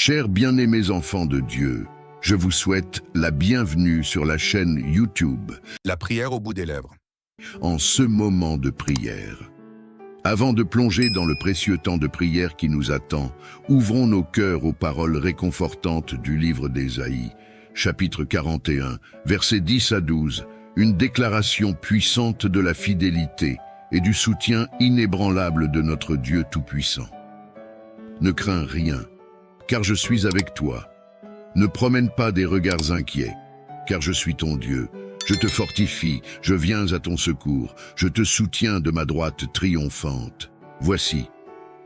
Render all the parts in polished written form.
Chers bien-aimés enfants de Dieu, je vous souhaite la bienvenue sur la chaîne YouTube. La prière au bout des lèvres. En ce moment de prière. Avant de plonger dans le précieux temps de prière qui nous attend, ouvrons nos cœurs aux paroles réconfortantes du livre d'Ésaïe, chapitre 41, versets 10 à 12, une déclaration puissante de la fidélité et du soutien inébranlable de notre Dieu Tout-Puissant. Ne crains rien, car je suis avec toi. Ne promène pas des regards inquiets, car je suis ton Dieu. Je te fortifie, je viens à ton secours, je te soutiens de ma droite triomphante. Voici,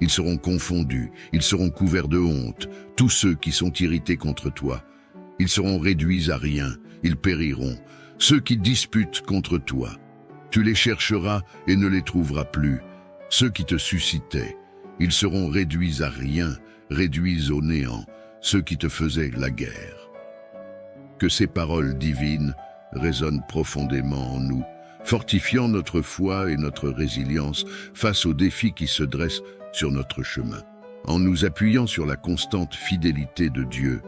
ils seront confondus, ils seront couverts de honte, tous ceux qui sont irrités contre toi. Ils seront réduits à rien, ils périront. Ceux qui disputent contre toi, tu les chercheras et ne les trouveras plus. Ceux qui te suscitaient, ils seront réduits à rien, réduits au néant, ceux qui te faisaient la guerre. Que ces paroles divines résonnent profondément en nous, fortifiant notre foi et notre résilience face aux défis qui se dressent sur notre chemin. En nous appuyant sur la constante fidélité de Dieu,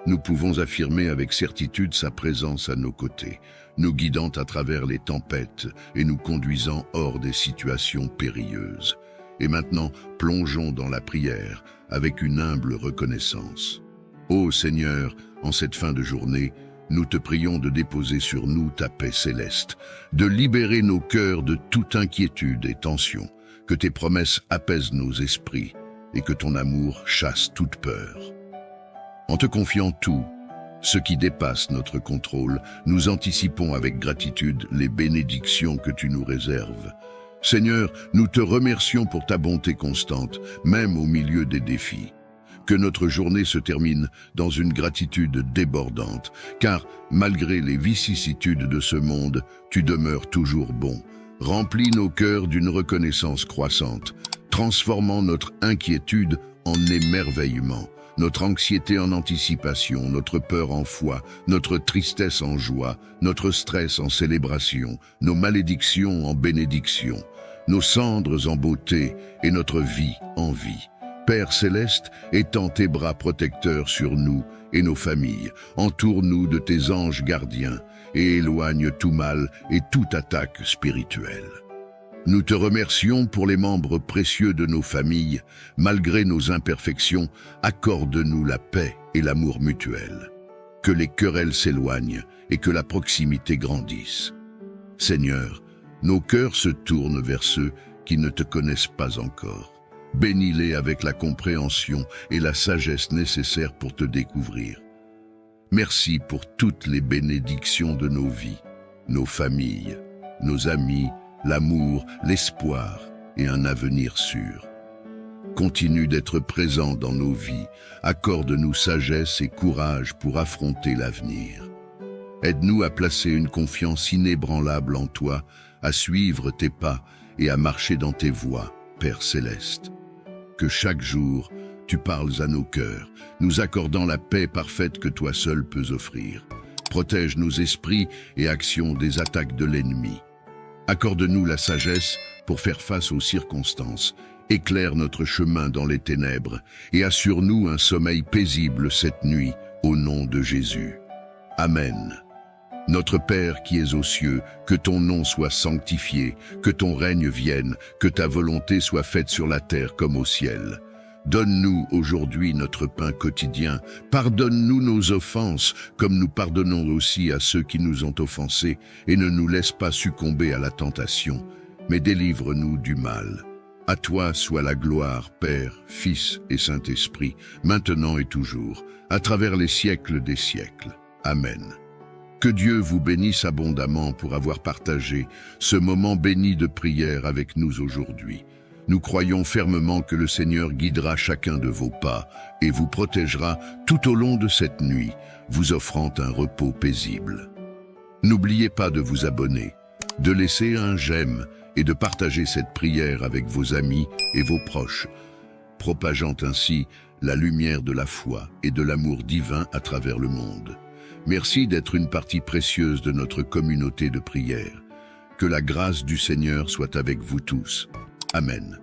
nous pouvons affirmer avec certitude sa présence à nos côtés, nous guidant à travers les tempêtes et nous conduisant hors des situations périlleuses. Et maintenant, plongeons dans la prière avec une humble reconnaissance. Ô Seigneur, en cette fin de journée, nous te prions de déposer sur nous ta paix céleste, de libérer nos cœurs de toute inquiétude et tension, que tes promesses apaisent nos esprits et que ton amour chasse toute peur. En te confiant tout, ce qui dépasse notre contrôle, nous anticipons avec gratitude les bénédictions que tu nous réserves. Seigneur, nous te remercions pour ta bonté constante, même au milieu des défis. Que notre journée se termine dans une gratitude débordante, car malgré les vicissitudes de ce monde, tu demeures toujours bon. Remplis nos cœurs d'une reconnaissance croissante, transformant notre inquiétude en émerveillement, notre anxiété en anticipation, notre peur en foi, notre tristesse en joie, notre stress en célébration, nos malédictions en bénédiction, nos cendres en beauté et notre vie en vie. Père céleste, étends tes bras protecteurs sur nous et nos familles, entoure-nous de tes anges gardiens et éloigne tout mal et toute attaque spirituelle. Nous te remercions pour les membres précieux de nos familles. Malgré nos imperfections, accorde-nous la paix et l'amour mutuel. Que les querelles s'éloignent et que la proximité grandisse. Seigneur, nos cœurs se tournent vers ceux qui ne te connaissent pas encore. Bénis-les avec la compréhension et la sagesse nécessaires pour te découvrir. Merci pour toutes les bénédictions de nos vies, nos familles, nos amis, l'amour, l'espoir et un avenir sûr. Continue d'être présent dans nos vies, accorde-nous sagesse et courage pour affronter l'avenir. Aide-nous à placer une confiance inébranlable en toi, à suivre tes pas et à marcher dans tes voies, Père céleste. Que chaque jour, tu parles à nos cœurs, nous accordant la paix parfaite que toi seul peux offrir. Protège nos esprits et actions des attaques de l'ennemi. Accorde-nous la sagesse pour faire face aux circonstances, éclaire notre chemin dans les ténèbres et assure-nous un sommeil paisible cette nuit, au nom de Jésus. Amen. Notre Père qui es aux cieux, que ton nom soit sanctifié, que ton règne vienne, que ta volonté soit faite sur la terre comme au ciel. Donne-nous aujourd'hui notre pain quotidien. Pardonne-nous nos offenses, comme nous pardonnons aussi à ceux qui nous ont offensés, et ne nous laisse pas succomber à la tentation, mais délivre-nous du mal. À toi soit la gloire, Père, Fils et Saint-Esprit, maintenant et toujours, à travers les siècles des siècles. Amen. Que Dieu vous bénisse abondamment pour avoir partagé ce moment béni de prière avec nous aujourd'hui. Nous croyons fermement que le Seigneur guidera chacun de vos pas et vous protégera tout au long de cette nuit, vous offrant un repos paisible. N'oubliez pas de vous abonner, de laisser un j'aime et de partager cette prière avec vos amis et vos proches, propageant ainsi la lumière de la foi et de l'amour divin à travers le monde. Merci d'être une partie précieuse de notre communauté de prière. Que la grâce du Seigneur soit avec vous tous. Amen.